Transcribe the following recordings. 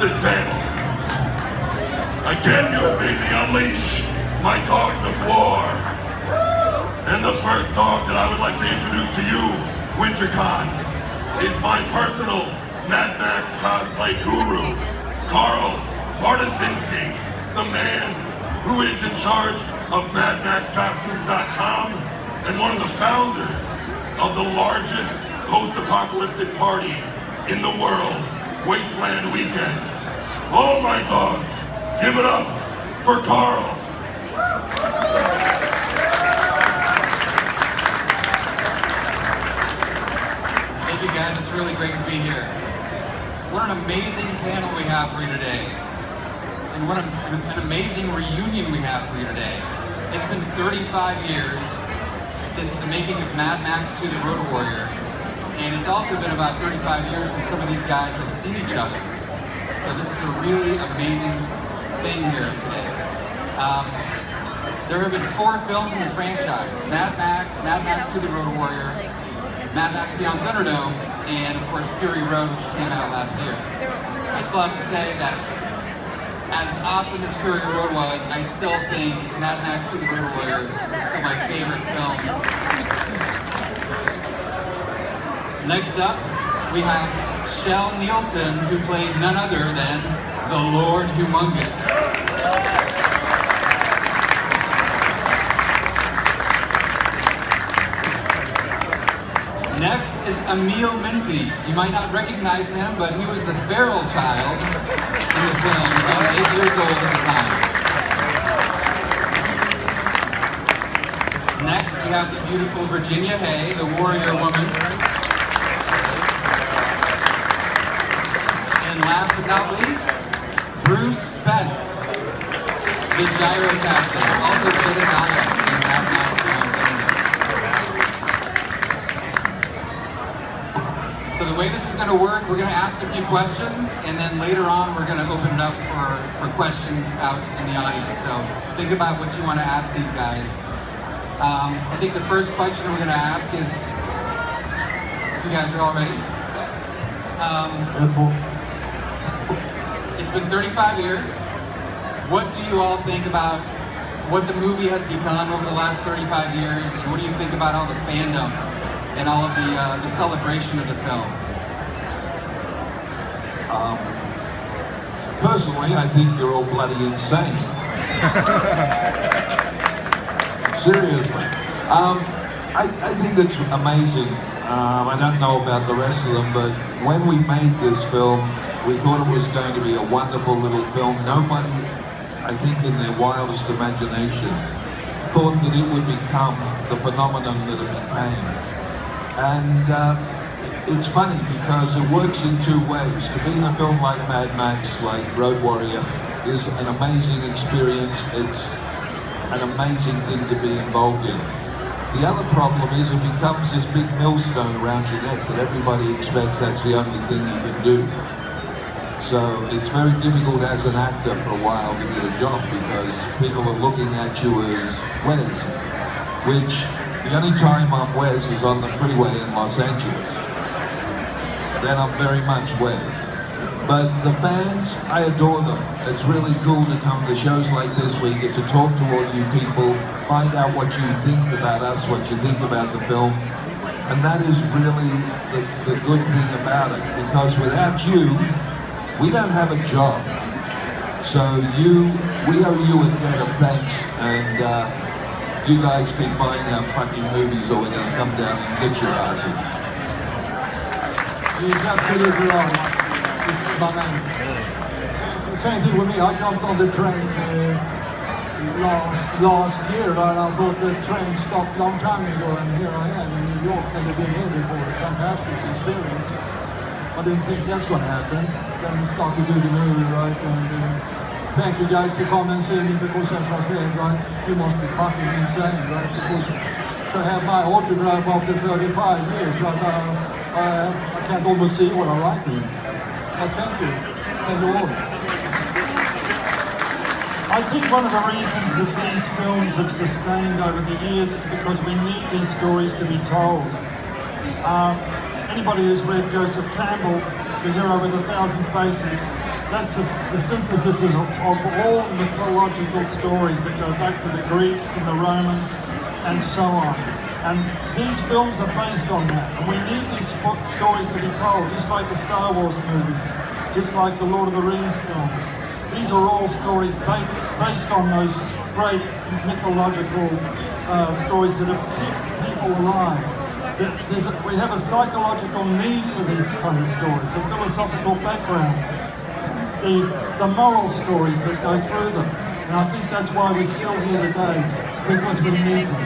this panel. Again, you have made me unleash my dogs of war. And the first dog that I would like to introduce to you, WinterCon, is my personal Mad Max cosplay guru, Carl Bartasinski, the man who is in charge of MadMaxCostumes.com and one of the founders of the largest post-apocalyptic party in the world, Wasteland Weekend. All my dogs, give it up for Carl. Thank you guys, it's really great to be here. What an amazing panel we have for you today. And what an amazing reunion we have for you today. It's been 35 years since the making of Mad Max 2: The Road Warrior. And it's also been about 35 years since some of these guys have seen each other. So this is a really amazing thing here today. There have been 4 films in the franchise: Mad Max 2: The Road Warrior, Mad Max Beyond Thunderdome, and of course Fury Road, which came out last year. I still have to say that as awesome as Fury Road was, I still think Mad Max 2: The Road Warrior is still my favorite film. Next up, we have Shell Nielsen, who played none other than the Lord Humongous. Next is Emil Minty. You might not recognize him, but he was the feral child in the film. He was only 8 years old at the time. Next, we have the beautiful Virginia Hay, the warrior woman. And last but not least, Bruce Spence, the gyro captain, also Jedediah in Mad Max Beyond Thunderdome. So the way this is going to work, we're going to ask a few questions, and then later on we're going to open it up for questions out in the audience. So think about what you want to ask these guys. I think the first question we're going to ask is, if you guys are all ready. It's been 35 years. What do you all think about what the movie has become over the last 35 years, and what do you think about all the fandom and all of the celebration of the film? Personally, I think you're all bloody insane. Seriously. I think it's amazing. I don't know about the rest of them, but when we made this film, we thought it was going to be a wonderful little film. Nobody, I think in their wildest imagination, thought that it would become the phenomenon that it became. And it's funny because it works in 2 ways. To be in a film like Mad Max, like Road Warrior, is an amazing experience. It's an amazing thing to be involved in. The other problem is it becomes this big millstone around your neck that everybody expects that's the only thing you can do. So it's very difficult as an actor for a while to get a job because people are looking at you as Wes, which the only time I'm Wes is on the freeway in Los Angeles. Then I'm very much Wes. But the fans, I adore them. It's really cool to come to shows like this where you get to talk to all you people, find out what you think about us, what you think about the film. And that is really the good thing about it, because without you, we don't have a job. So we owe you a debt of thanks, and you guys keep buying our fucking movies or we're going to come down and get your asses. He's absolutely right. Same thing with me. I jumped on the train last year, and I thought the train stopped a long time ago, and here I am in New York. Never been here before. A fantastic experience. I didn't think that's going to happen. Then we started to do the movie, right? And thank you guys to come and see me, because as I said, right, you must be fucking insane, right? Because to have my autograph after 35 years, right? I can't almost see what I write here. But thank you. Thank you all. I think one of the reasons that these films have sustained over the years is because we need these stories to be told. Anybody who's read Joseph Campbell, The Hero with a Thousand Faces, That's the synthesis of all mythological stories that go back to the Greeks and the Romans and so on. And these films are based on that. And we need these stories to be told, just like the Star Wars movies, just like the Lord of the Rings films. These are all stories based on those great mythological stories that have kept people alive. We have a psychological need for these kind of stories, a philosophical background, the moral stories that go through them. And I think that's why we're still here today, because we need them.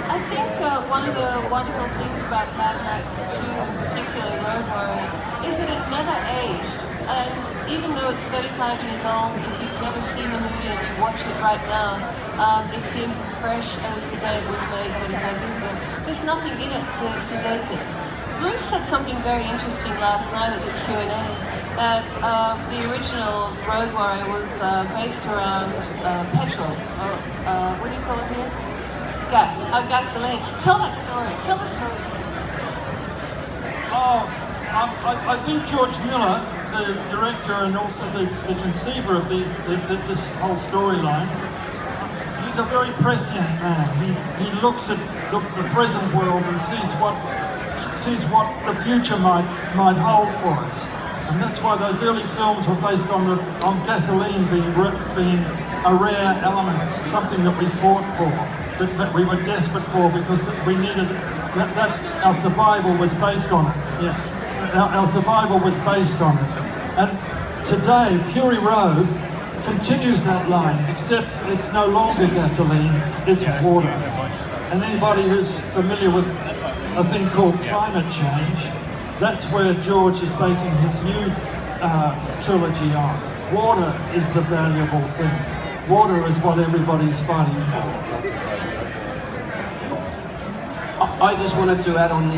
I think one of the wonderful things about Mad Max 2, in particular Road Warrior, is that it never aged. And even though it's 35 years old, if you've never seen the movie and you watch it right now, it seems as fresh as the day it was made 35 years ago. There's nothing in it to date it. Bruce said something very interesting last night at the Q&A, that the original Road Warrior was based around petrol, or what do you call it here? Gasoline. Tell that story. Tell the story. I think George Miller, the director and also the conceiver of this whole storyline, he's a very prescient man. He looks at the present world and sees what the future might hold for us. And that's why those early films were based on gasoline being a rare element, something that we fought for, that we were desperate for, because we needed that our survival was based on it. Yeah. Our survival was based on it. And today, Fury Road continues that line, except it's no longer gasoline, it's water. And anybody who's familiar with a thing called climate change, that's where George is basing his new trilogy on. Water is the valuable thing. Water is what everybody's fighting for. I just wanted to add on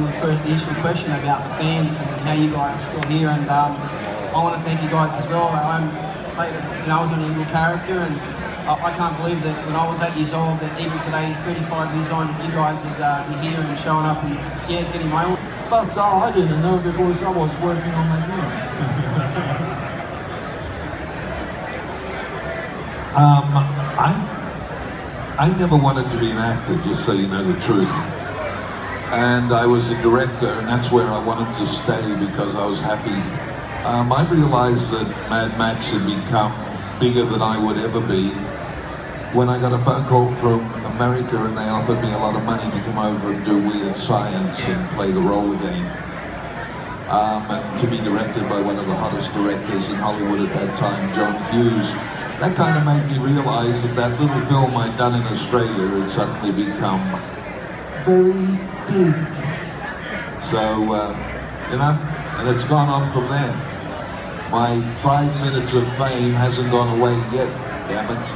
the first initial question about the fans and how you guys are still here, and I want to thank you guys as well. I was an evil character, and I can't believe that when I was 8 years old, that even today, 35 years on, you guys would be here and showing up and getting my own. But I didn't know because I was working on my dream. I never wanted to be an actor, just so you know the truth. And I was a director, and that's where I wanted to stay because I was happy. I realized that Mad Max had become bigger than I would ever be when I got a phone call from America and they offered me a lot of money to come over and do Weird Science and play the role again. And to be directed by one of the hottest directors in Hollywood at that time, John Hughes. That kind of made me realize that that little film I'd done in Australia had suddenly become Very big. so, and it's gone on from there. My 5 minutes of fame hasn't gone away yet, damn it.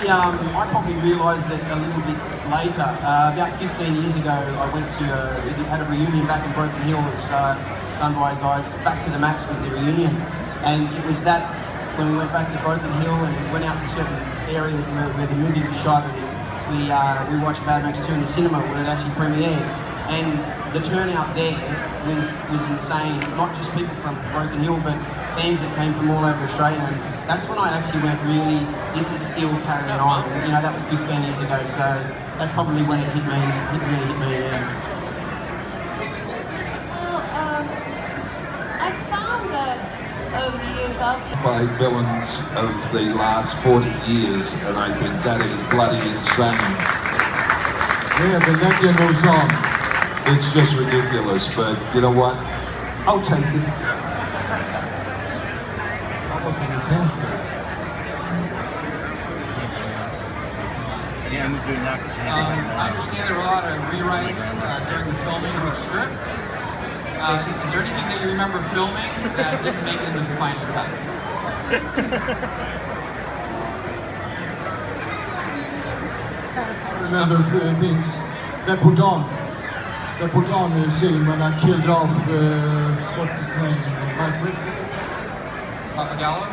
Yeah, I probably realised that a little bit later. About 15 years ago, I went to, we had a reunion back in Broken Hill. It was done by guys. Back to the Max was the reunion. And it was that, when we went back to Broken Hill and went out to certain areas where the movie was shot, and we watched Mad Max 2 in the cinema where it actually premiered. And the turnout there was insane. Not just people from Broken Hill, but fans that came from all over Australia. And that's when I actually went, really, this is still carrying on. You know, that was 15 years ago, so that's probably when it really hit me, yeah. Well, I found that over the years after... By villains of the last 40 years, and I think that is bloody insane. Yeah, the legend goes on. It's just ridiculous, but you know what? I'll take it. That was an intense bit. I understand there were a lot of rewrites during the filming of the script. Is there anything that you remember filming that didn't make it into the final cut? I remember things they put on. They put on the scene when I killed off, what's his name? Mike Brisbane? Papagallo?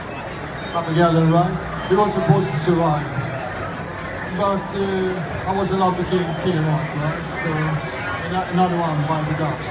Papagallo, right? He was supposed to survive. but I was allowed to kill him off, right? So another one by the dust.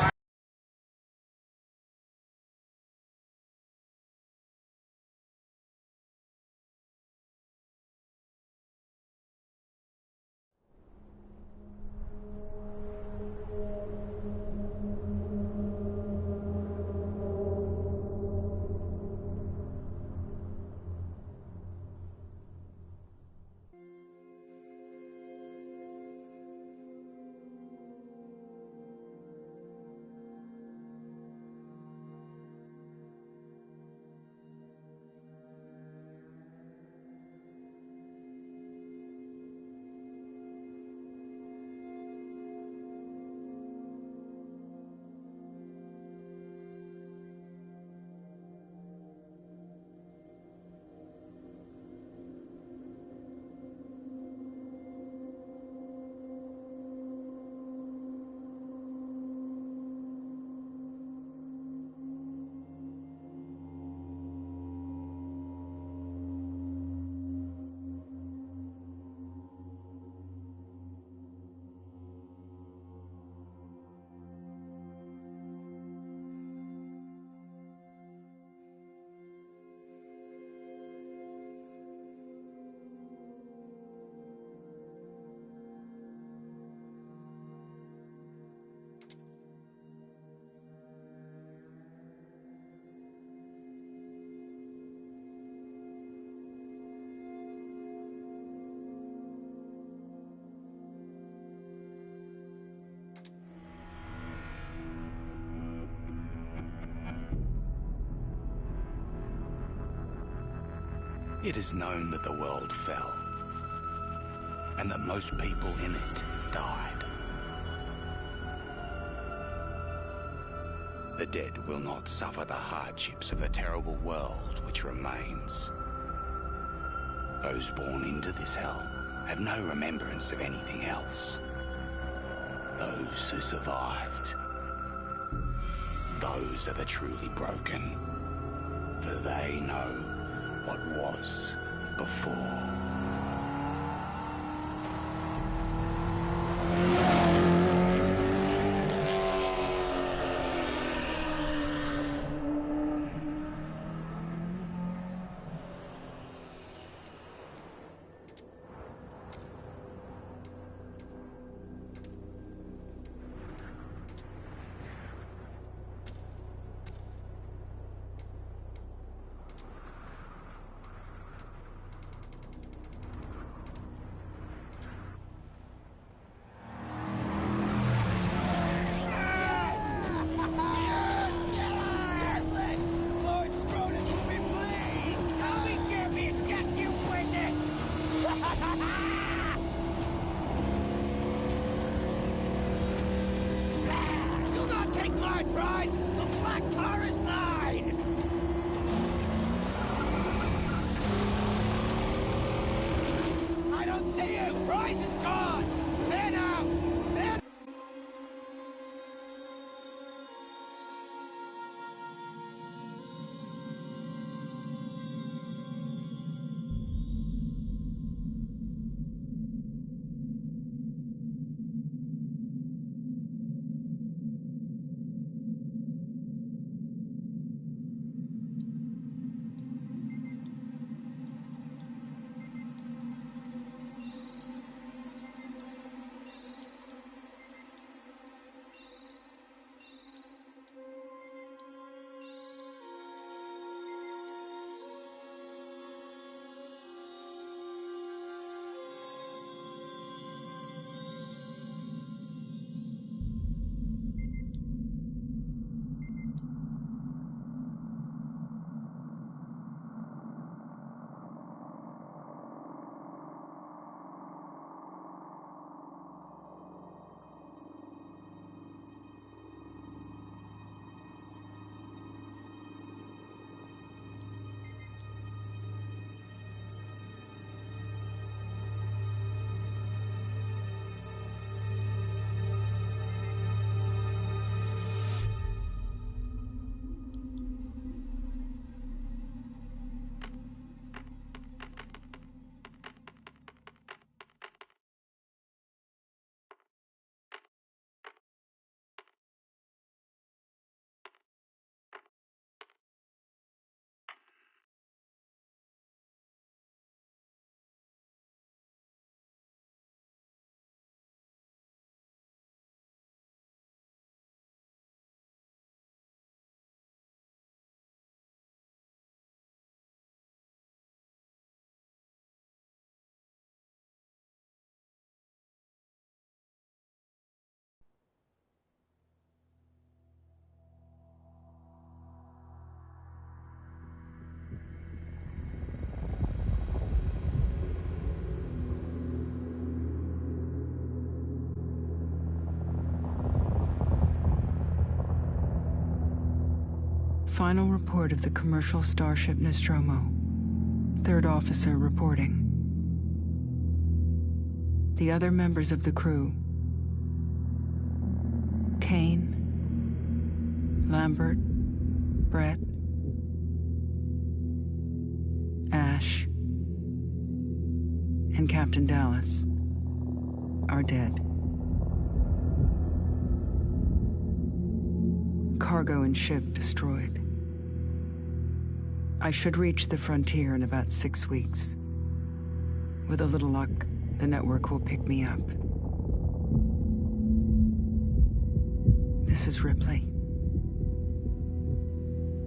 It is known that the world fell, and that most people in it died. The dead will not suffer the hardships of the terrible world which remains. Those born into this hell have no remembrance of anything else. Those who survived, those are the truly broken, for they know what was before. You'll not take my prize! The black tar is mine! I don't see you! Prize is gone! There now! There! Final report of the commercial starship Nostromo. Third officer reporting. The other members of the crew: Kane, Lambert, Brett, Ash, and Captain Dallas are dead. Cargo and ship destroyed. I should reach the frontier in about 6 weeks. With a little luck, the network will pick me up. This is Ripley.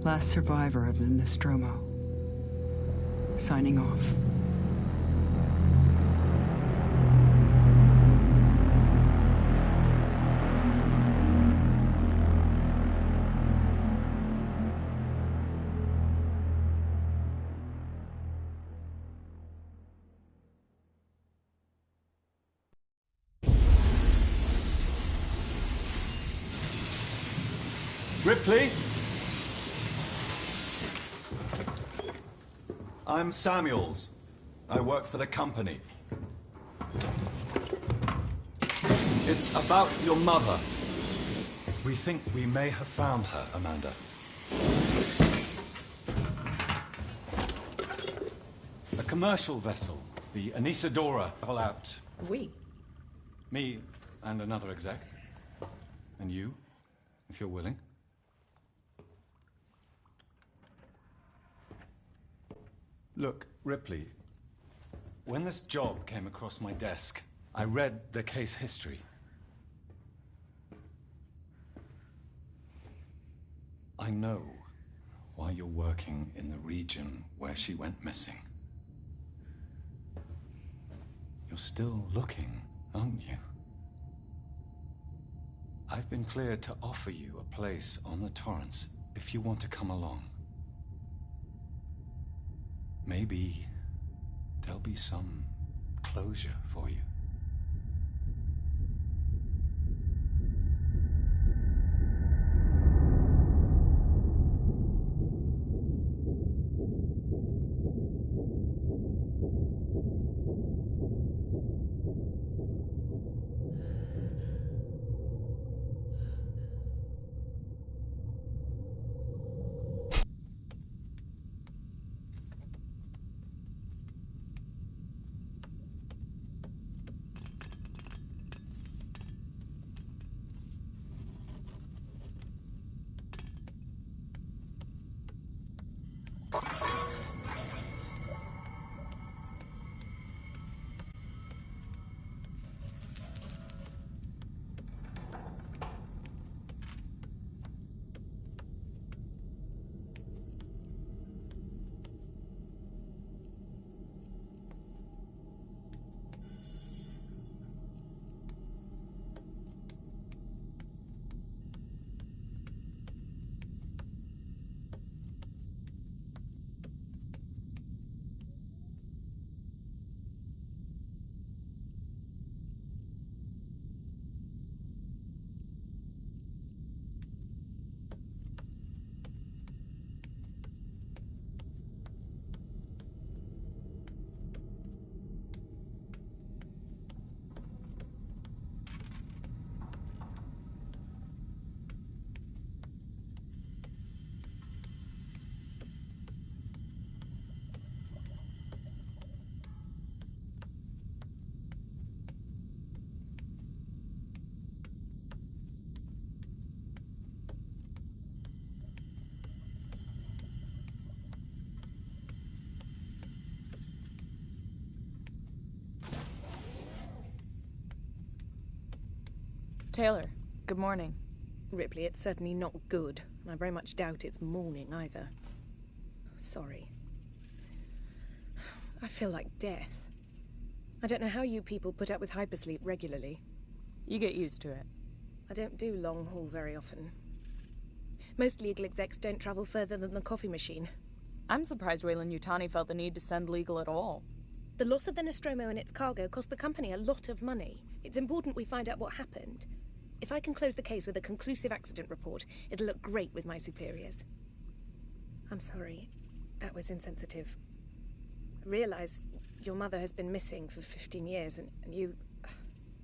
Last survivor of the Nostromo. Signing off. Ripley? I'm Samuels. I work for the company. It's about your mother. We think we may have found her, Amanda. A commercial vessel, the Anisadora, travel out. We? Me and another exec. And you, if you're willing. Look, Ripley, when this job came across my desk, I read the case history. I know why you're working in the region where she went missing. You're still looking, aren't you? I've been cleared to offer you a place on the Torrance if you want to come along. Maybe there'll be some closure for you. Taylor, good morning. Ripley, it's certainly not good. I very much doubt it's morning either. Sorry. I feel like death. I don't know how you people put up with hypersleep regularly. You get used to it. I don't do long haul very often. Most legal execs don't travel further than the coffee machine. I'm surprised Weyland-Yutani felt the need to send legal at all. The loss of the Nostromo and its cargo cost the company a lot of money. It's important we find out what happened. If I can close the case with a conclusive accident report, it'll look great with my superiors. I'm sorry. That was insensitive. I realise your mother has been missing for 15 years, and you...